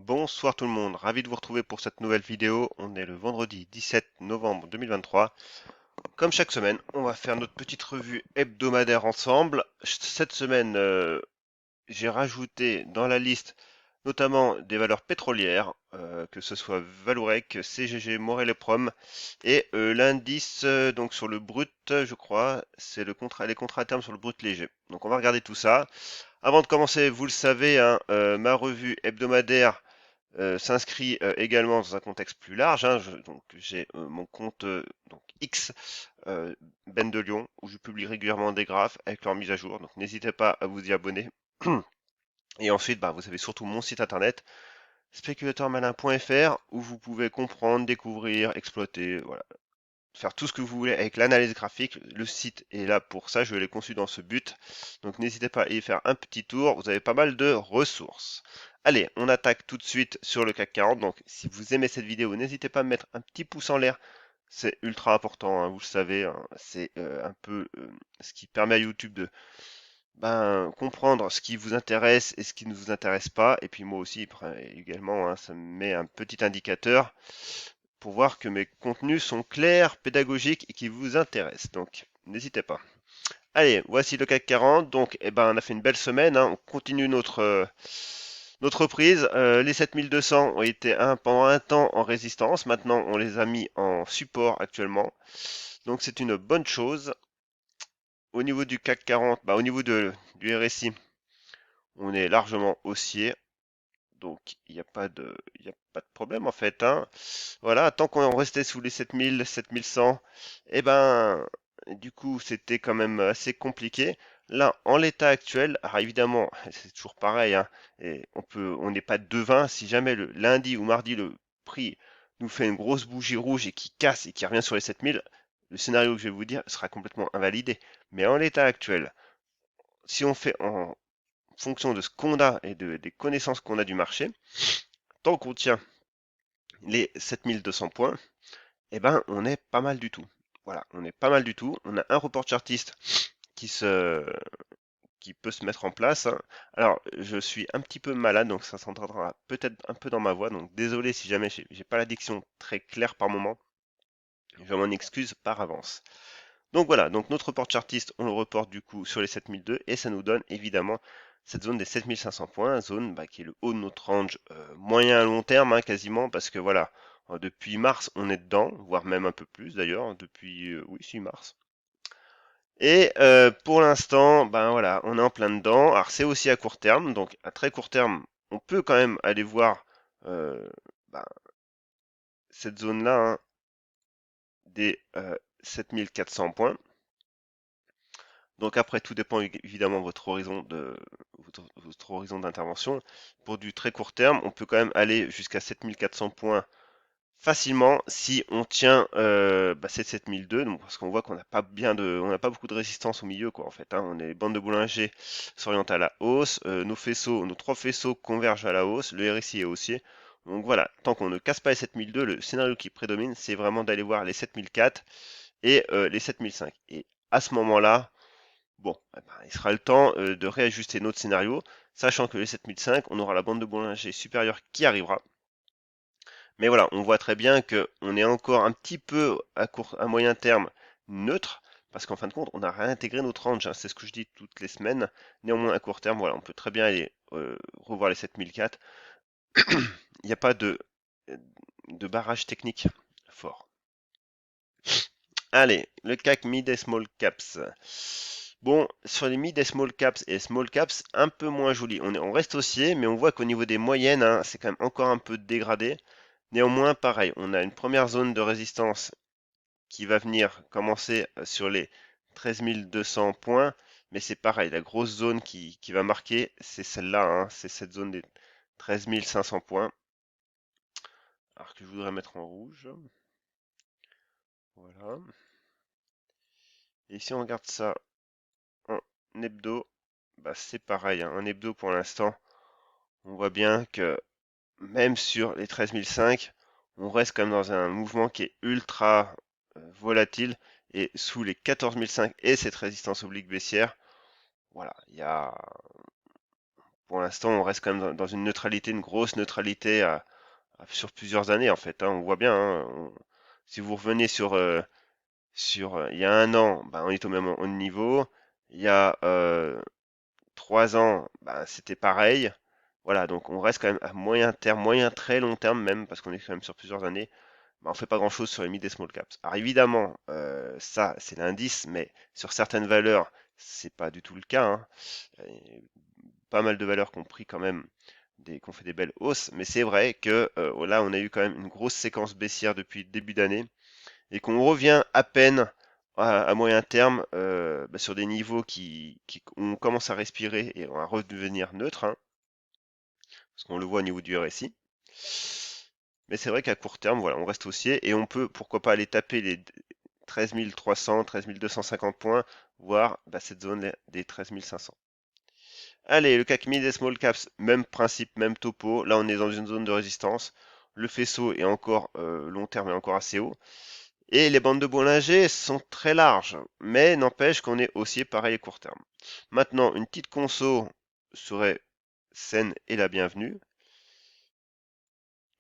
Bonsoir tout le monde, ravi de vous retrouver pour cette nouvelle vidéo. On est le vendredi 17 novembre 2023. Comme chaque semaine, on va faire notre petite revue hebdomadaire ensemble. Cette semaine, j'ai rajouté dans la liste notamment des valeurs pétrolières, que ce soit Vallourec, CGG, Morel et Prom, et l'indice donc sur le brut, je crois, c'est les contrats à terme sur le brut léger. Donc on va regarder tout ça. Avant de commencer, vous le savez, hein, ma revue hebdomadaire s'inscrit également dans un contexte plus large, hein. Donc j'ai mon compte donc X Ben de Lyon où je publie régulièrement des graphes avec leur mise à jour. Donc n'hésitez pas à vous y abonner. Et ensuite, bah, vous avez surtout mon site internet spéculateurmalin.fr où vous pouvez comprendre, découvrir, exploiter, voilà, faire tout ce que vous voulez avec l'analyse graphique. Le site est là pour ça, je l'ai conçu dans ce but. Donc n'hésitez pas à y faire un petit tour, vous avez pas mal de ressources. Allez, on attaque tout de suite sur le CAC 40. Donc si vous aimez cette vidéo, n'hésitez pas à mettre un petit pouce en l'air. C'est ultra important, hein, vous le savez, hein. C'est un peu ce qui permet à YouTube de comprendre ce qui vous intéresse et ce qui ne vous intéresse pas. Et puis moi aussi, également, hein, ça me met un petit indicateur pour voir que mes contenus sont clairs, pédagogiques et qui vous intéressent. Donc, n'hésitez pas. Allez, voici le CAC 40. Donc, on a fait une belle semaine, hein. On continue notre reprise. Les 7200 ont été pendant un temps en résistance. Maintenant, on les a mis en support actuellement. Donc, c'est une bonne chose. Au niveau du CAC 40, au niveau du RSI, on est largement haussier. Donc, il y a pas de problème en fait, hein. Voilà, tant qu'on restait sous les 7000, 7100, eh ben, du coup, c'était quand même assez compliqué. Là, en l'état actuel, alors évidemment, c'est toujours pareil, hein, et on n'est pas devin. Si jamais le lundi ou mardi, le prix nous fait une grosse bougie rouge et qui casse et qui revient sur les 7000, le scénario que je vais vous dire sera complètement invalidé. Mais en l'état actuel, si on fait en fonction de ce qu'on a et des connaissances qu'on a du marché, tant qu'on tient les 7200 points, on est pas mal du tout. Voilà, on est pas mal du tout. On a un report chartiste qui se, qui peut se mettre en place, hein. Alors, je suis un petit peu malade, donc ça s'entendra peut-être un peu dans ma voix. Donc, désolé si jamais j'ai pas la diction très claire par moment. Je m'en excuse par avance. Donc voilà, donc notre report chartiste, on le reporte du coup sur les 7002 et ça nous donne évidemment cette zone des 7500 points, zone qui est le haut de notre range moyen à long terme, hein, quasiment, parce que voilà, depuis mars on est dedans, voire même un peu plus d'ailleurs, hein, depuis oui, 6 mars. Et pour l'instant, ben voilà, on est en plein dedans. Alors c'est aussi à court terme, donc à très court terme, on peut quand même aller voir euh, ben, cette zone-là, hein, des 7400 points. Donc après, tout dépend évidemment de votre horizon d'intervention. Pour du très court terme, on peut quand même aller jusqu'à 7400 points facilement si on tient ces 7002. Donc parce qu'on voit qu'on n'a pas on n'a pas beaucoup de résistance au milieu, quoi, en fait, hein. Les bandes de Bollinger s'orientent à la hausse, nos trois faisceaux convergent à la hausse, le RSI est haussier. Donc voilà, tant qu'on ne casse pas les 7002, le scénario qui prédomine, c'est vraiment d'aller voir les 7004 et les 7005. Et à ce moment-là, bon, il sera le temps de réajuster notre scénario, sachant que les 7005, on aura la bande de Bollinger supérieure qui arrivera. Mais voilà, on voit très bien qu'on est encore un petit peu à moyen terme neutre, parce qu'en fin de compte, on a réintégré notre range, hein. C'est ce que je dis toutes les semaines. Néanmoins, à court terme, voilà, on peut très bien aller revoir les 7004. Il n'y a pas de barrage technique fort. Allez, le CAC Mid et Small Caps. Bon, sur les mid et small caps un peu moins joli. On reste haussier, mais on voit qu'au niveau des moyennes, hein, c'est quand même encore un peu dégradé. Néanmoins, pareil, on a une première zone de résistance qui va venir commencer sur les 13 200 points, mais c'est pareil, la grosse zone qui va marquer, c'est celle-là, hein, c'est cette zone des 13 500 points. Alors que je voudrais mettre en rouge. Voilà. Et si on regarde ça en hebdo, c'est pareil, hein. En hebdo pour l'instant, on voit bien que même sur les 13 005, on reste quand même dans un mouvement qui est ultra volatile et sous les 14 005 et cette résistance oblique baissière, voilà, pour l'instant, on reste quand même dans une neutralité, une grosse neutralité sur plusieurs années en fait, hein. On voit bien, hein, si vous revenez il y a un an, bah, on est au niveau. Il y a 3 ans, bah, c'était pareil. Voilà, donc on reste quand même à moyen terme, moyen très long terme même, parce qu'on est quand même sur plusieurs années. Bah, on fait pas grand-chose sur les mid et small caps. Alors évidemment, ça c'est l'indice, mais sur certaines valeurs, c'est pas du tout le cas, hein. Pas mal de valeurs qui ont pris quand même qu'on fait des belles hausses, mais c'est vrai que là on a eu quand même une grosse séquence baissière depuis le début d'année et qu'on revient à peine à moyen terme bah, sur des niveaux on commence à respirer et à redevenir neutre, hein, parce qu'on le voit au niveau du RSI. Mais c'est vrai qu'à court terme, voilà, on reste haussier et on peut, pourquoi pas, aller taper les 13 300, 13 250 points, voire bah, cette zone des 13 500. Allez, le CAC mid et small caps, même principe, même topo. Là, on est dans une zone de résistance. Le faisceau est encore long terme et encore assez haut. Et les bandes de Bollinger sont très larges, mais n'empêche qu'on est haussier pareil à court terme. Maintenant, une petite conso serait saine et la bienvenue.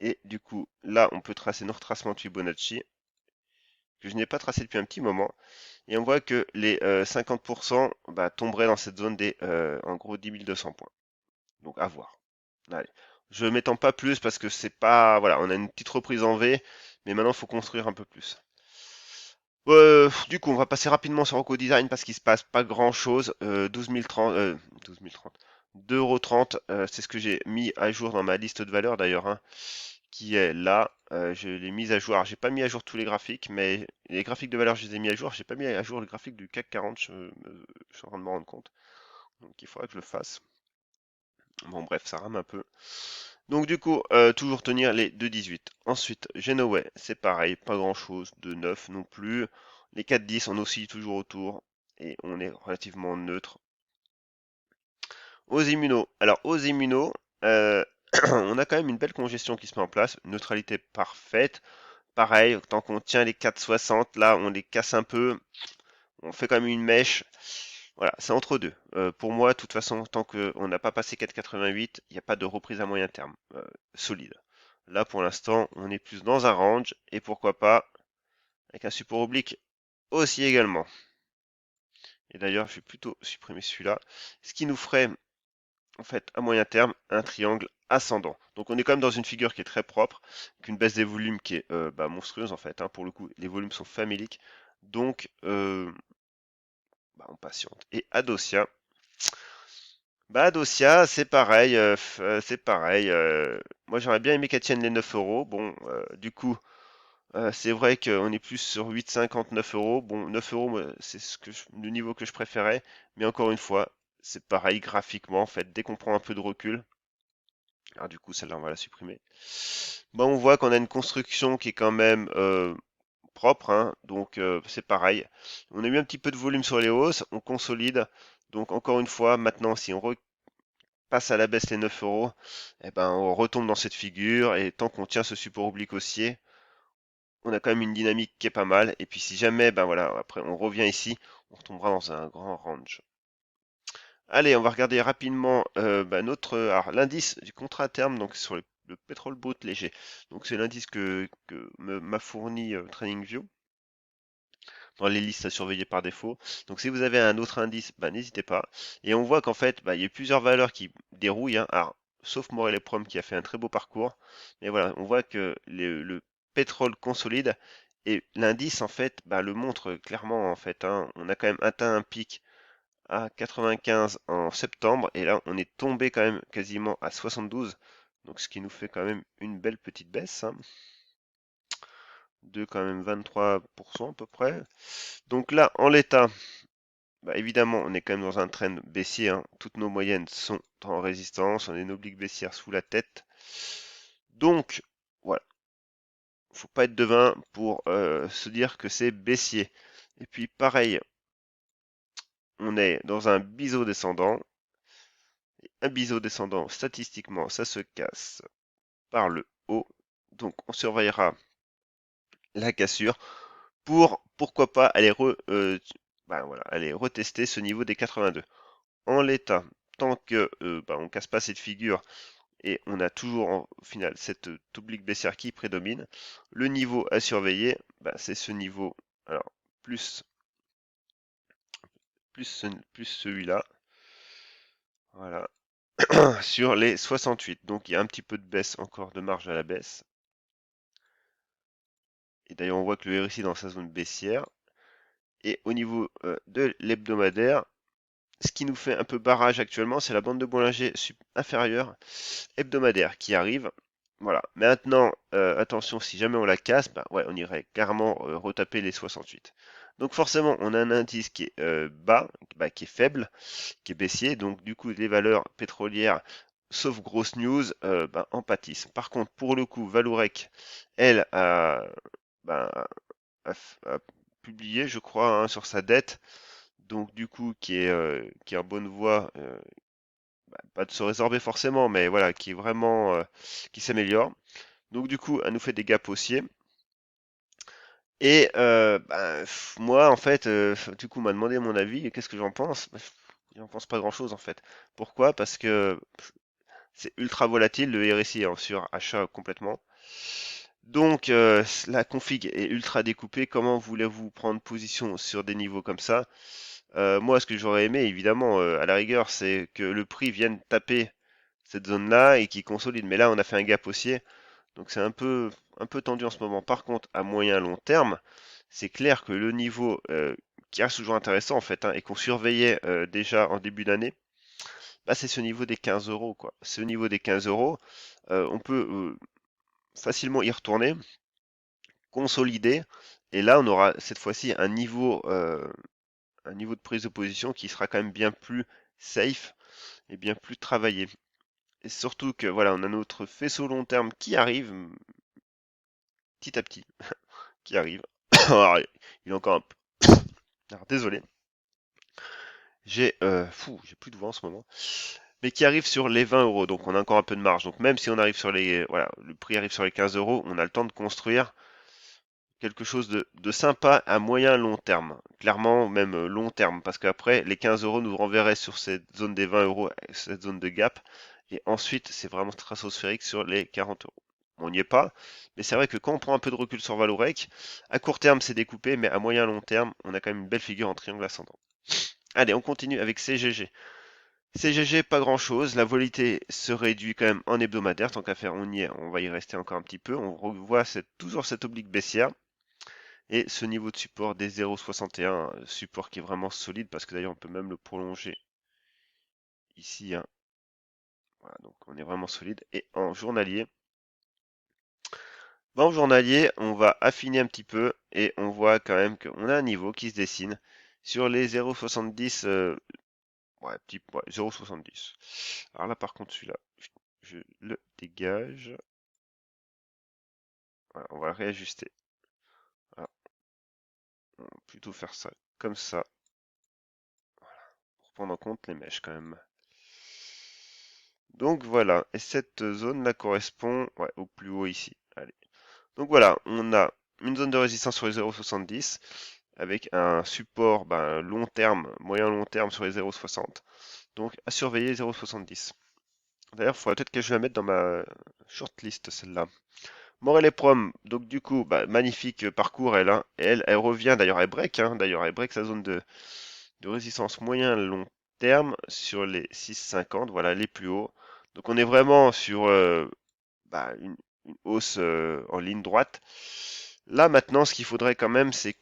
Et du coup, là, on peut tracer nos retracements de Fibonacci, que je n'ai pas tracé depuis un petit moment. Et on voit que les 50% bah, tomberaient dans cette zone des, en gros, 10 200 points. Donc à voir. Allez. Je m'étends pas plus parce que c'est pas. Voilà, on a une petite reprise en V, mais maintenant il faut construire un peu plus. Du coup, on va passer rapidement sur Rocco Design parce qu'il se passe pas grand chose. 12 030, 12 030, 2,30 €, c'est ce que j'ai mis à jour dans ma liste de valeurs d'ailleurs, hein, qui est là. Je l'ai mis à jour. Alors, j'ai pas mis à jour tous les graphiques, mais les graphiques de valeur, je les ai mis à jour. J'ai pas mis à jour le graphique du CAC 40, je suis en train de me rendre compte. Donc, il faudra que je le fasse. Bon, bref, ça rame un peu. Donc du coup, toujours tenir les 2,18. Ensuite, Genoway, c'est pareil, pas grand-chose de neuf non plus. Les 4,10, on oscille toujours autour et on est relativement neutre. Aux immunos. Alors aux immunos, on a quand même une belle congestion qui se met en place, neutralité parfaite. Pareil, tant qu'on tient les 4,60, là on les casse un peu, on fait quand même une mèche. Voilà, c'est entre deux. Pour moi, de toute façon, tant qu'on n'a pas passé 4,88, il n'y a pas de reprise à moyen terme solide. Là, pour l'instant, on est plus dans un range et pourquoi pas avec un support oblique aussi également. Et d'ailleurs, je vais plutôt supprimer celui-là. Ce qui nous ferait, en fait, à moyen terme, un triangle ascendant. Donc, on est quand même dans une figure qui est très propre, avec une baisse des volumes qui est bah, monstrueuse en fait, hein. Pour le coup, les volumes sont faméliques. Donc, bah, on patiente. Et Adosia. Bah, Adosia, c'est pareil, c'est pareil. Moi, j'aurais bien aimé qu'elle tienne les 9 euros. Bon, du coup, c'est vrai qu'on est plus sur 8,59 euros. Bon, 9 euros, moi, c'est le niveau que je préférais. Mais encore une fois, c'est pareil graphiquement. En fait, dès qu'on prend un peu de recul, alors du coup, celle-là, on va la supprimer. Bah, on voit qu'on a une construction qui est quand même propre, hein. Donc, c'est pareil. On a eu un petit peu de volume sur les hausses, on consolide. Donc, encore une fois, maintenant, si on passe à la baisse les 9 euros, eh ben, on retombe dans cette figure. Et tant qu'on tient ce support oblique haussier, on a quand même une dynamique qui est pas mal. Et puis si jamais, ben voilà, après on revient ici, on retombera dans un grand range. Allez, on va regarder rapidement alors, l'indice du contrat à terme, donc sur le pétrole brut léger. Donc c'est l'indice que m'a fourni TradingView dans les listes à surveiller par défaut. Donc si vous avez un autre indice, ben, n'hésitez pas. Et on voit qu'en fait, ben, il y a plusieurs valeurs qui dérouillent, hein. Alors, sauf Morel et Prom qui a fait un très beau parcours. Mais voilà, on voit que le pétrole consolide et l'indice en fait le montre clairement en fait, hein. On a quand même atteint un pic à 95 en septembre et là on est tombé quand même quasiment à 72. Donc ce qui nous fait quand même une belle petite baisse, hein, de quand même 23% à peu près. Donc là, en l'état, bah, évidemment, on est quand même dans un trend baissier, hein. Toutes nos moyennes sont en résistance. On a une oblique baissière sous la tête. Donc, voilà. Faut pas être devin pour se dire que c'est baissier. Et puis, pareil, on est dans un biseau descendant. Un biseau descendant, statistiquement, ça se casse par le haut. Donc, on surveillera la cassure pour, pourquoi pas, aller, aller retester ce niveau des 82. En l'état, tant que on casse pas cette figure et on a toujours au final cette oblique baissière qui prédomine, le niveau à surveiller, c'est ce niveau, alors plus, plus celui-là, voilà, sur les 68. Donc il y a un petit peu de baisse, encore de marge à la baisse. Et d'ailleurs on voit que le RSI est dans sa zone baissière. Et au niveau de l'hebdomadaire, ce qui nous fait un peu barrage actuellement, c'est la bande de Bollinger inférieure hebdomadaire qui arrive. Voilà. Maintenant, attention, si jamais on la casse, ouais, on irait carrément retaper les 68. Donc forcément, on a un indice qui est bas, qui est faible, qui est baissier. Donc du coup, les valeurs pétrolières, sauf grosse news, en pâtissent. Par contre, pour le coup, Vallourec, elle, ben, a publié, je crois, hein, sur sa dette, donc du coup, qui est en bonne voie, pas de se résorber forcément, mais voilà, qui est vraiment, qui s'améliore. Donc du coup, elle nous fait des gaps haussiers. Et moi, en fait, du coup, on m'a demandé mon avis, et qu'est-ce que j'en pense? J'en pense pas grand-chose en fait. Pourquoi? Parce que c'est ultra volatile, le RSI est en surachat complètement. Donc la config est ultra découpée. Comment voulez-vous prendre position sur des niveaux comme ça? Moi, ce que j'aurais aimé, évidemment, à la rigueur, c'est que le prix vienne taper cette zone-là et qu'il consolide. Mais là, on a fait un gap haussier, donc c'est un peu tendu en ce moment. Par contre, à moyen long terme, c'est clair que le niveau qui reste toujours intéressant en fait, hein, et qu'on surveillait déjà en début d'année, c'est ce niveau des 15 euros, quoi. Ce niveau des 15 euros, on peut facilement y retourner, consolider, et là, on aura cette fois-ci un niveau de prise de position qui sera quand même bien plus safe et bien plus travaillé. Et surtout que voilà, on a notre faisceau long terme qui arrive petit à petit, qui arrive. Alors, il est encore un peu. Alors, désolé, j'ai plus de voix en ce moment, mais qui arrive sur les 20 euros. Donc on a encore un peu de marge. Donc même si on arrive sur les, voilà, le prix arrive sur les 15 euros, on a le temps de construire quelque chose de sympa à moyen long terme. Clairement, même long terme, parce qu'après, les 15 euros nous renverraient sur cette zone des 20 euros, cette zone de gap. Et ensuite, c'est vraiment stratosphérique sur les 40 euros. On n'y est pas, mais c'est vrai que quand on prend un peu de recul sur Valorec, à court terme, c'est découpé, mais à moyen long terme, on a quand même une belle figure en triangle ascendant. Allez, on continue avec CGG. CGG, pas grand chose. La volatilité se réduit quand même en hebdomadaire. Tant qu'à faire, on y est. On va y rester encore un petit peu. On revoit toujours cette oblique baissière. Et ce niveau de support des 0,61, support qui est vraiment solide parce que d'ailleurs on peut même le prolonger ici, hein. Voilà, donc on est vraiment solide. Et en journalier, en journalier, on va affiner un petit peu et on voit quand même qu'on a un niveau qui se dessine sur les 0,70, ouais, 0,70. Alors là par contre celui-là, je le dégage. Voilà, on va le réajuster. Voilà, on va plutôt faire ça comme ça, pour prendre en compte les mèches quand même. Donc voilà, et cette zone-là correspond au plus haut ici. Allez. Donc voilà, on a une zone de résistance sur les 0,70 avec un support long terme, moyen long terme sur les 0,60. Donc à surveiller 0,70. D'ailleurs, il faudrait peut-être que je la mette dans ma shortlist celle-là. Morel et Prom, donc du coup, magnifique parcours elle, hein. Et elle revient, d'ailleurs elle break, hein, d'ailleurs elle break sa zone de résistance moyen long terme sur les 6,50, voilà les plus hauts. Donc on est vraiment sur une hausse en ligne droite. Là maintenant, ce qu'il faudrait quand même, c'est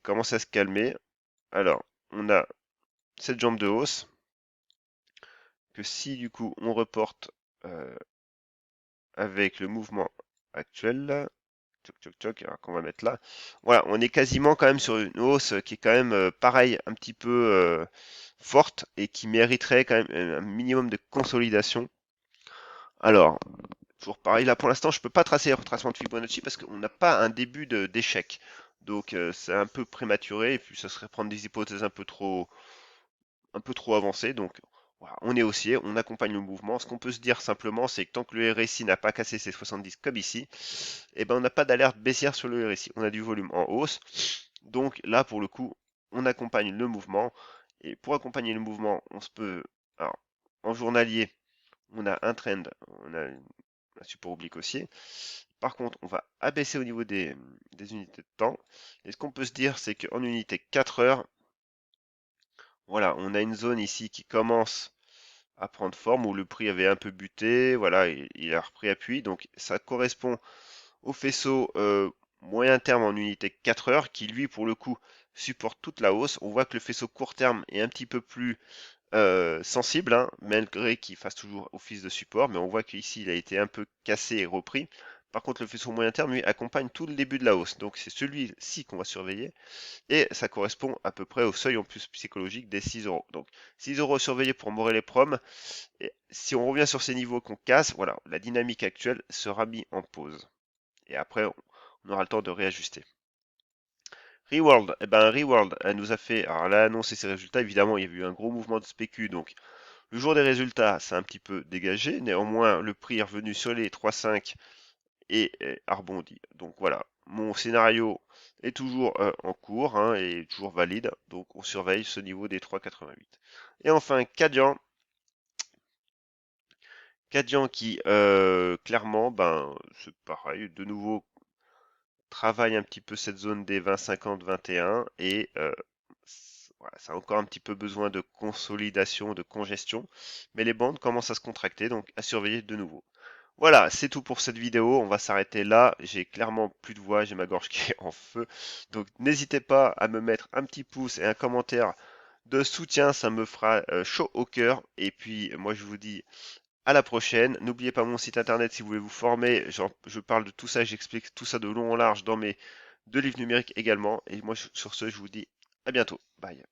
commencer à se calmer. Alors, on a cette jambe de hausse que si du coup on reporte avec le mouvement actuel, là, qu'on va mettre là. Voilà, on est quasiment quand même sur une hausse qui est quand même pareil, un petit peu forte et qui mériterait quand même un minimum de consolidation. Alors, toujours pareil, là pour l'instant je peux pas tracer le retracement de Fibonacci parce qu'on n'a pas un début d'échec. Donc c'est un peu prématuré et puis ça serait prendre des hypothèses un peu trop avancées. Donc voilà, on est haussier, on accompagne le mouvement. Ce qu'on peut se dire simplement, c'est que tant que le RSI n'a pas cassé ses 70 comme ici, on n'a pas d'alerte baissière sur le RSI. On a du volume en hausse. Donc là, pour le coup, on accompagne le mouvement. Et pour accompagner le mouvement, on se peut Alors, en journalier, on a un trend, on a un support oblique haussier. Par contre, on va abaisser au niveau des unités de temps. Et ce qu'on peut se dire, c'est qu'en unité 4 heures, voilà, on a une zone ici qui commence à prendre forme, où le prix avait un peu buté, voilà, il a repris appui. Donc ça correspond au faisceau moyen terme en unité 4 heures, qui lui, pour le coup, supporte toute la hausse. On voit que le faisceau court terme est un petit peu plus sensible, hein, malgré qu'il fasse toujours office de support, mais on voit qu'ici il a été un peu cassé et repris. Par contre, le faisceau moyen terme, lui, accompagne tout le début de la hausse. Donc c'est celui-ci qu'on va surveiller. Et ça correspond à peu près au seuil en plus psychologique des 6 euros. Donc 6 euros surveillés pour morer les proms. Et si on revient sur ces niveaux qu'on casse, voilà, la dynamique actuelle sera mise en pause. Et après, on aura le temps de réajuster. Reworld, eh ben Reworld, elle nous a fait, alors elle a annoncé ses résultats, évidemment il y a eu un gros mouvement de spécu, donc le jour des résultats, c'est un petit peu dégagé. Néanmoins, le prix est revenu sur les 3,5 et a rebondi. Donc voilà, mon scénario est toujours en cours, hein, et toujours valide. Donc on surveille ce niveau des 3,88. Et enfin, Cadian qui clairement, ben c'est pareil, de nouveau travaille un petit peu cette zone des 20, 50, 21 et voilà, ça a encore un petit peu besoin de consolidation, de congestion, mais les bandes commencent à se contracter, donc à surveiller de nouveau. Voilà, c'est tout pour cette vidéo, on va s'arrêter là, j'ai clairement plus de voix, j'ai ma gorge qui est en feu, donc n'hésitez pas à me mettre un petit pouce et un commentaire de soutien, ça me fera chaud au cœur, et puis moi je vous dis à la prochaine. N'oubliez pas mon site internet si vous voulez vous former. Je parle de tout ça, j'explique tout ça de long en large dans mes deux livres numériques également. Et moi, sur ce, je vous dis à bientôt. Bye.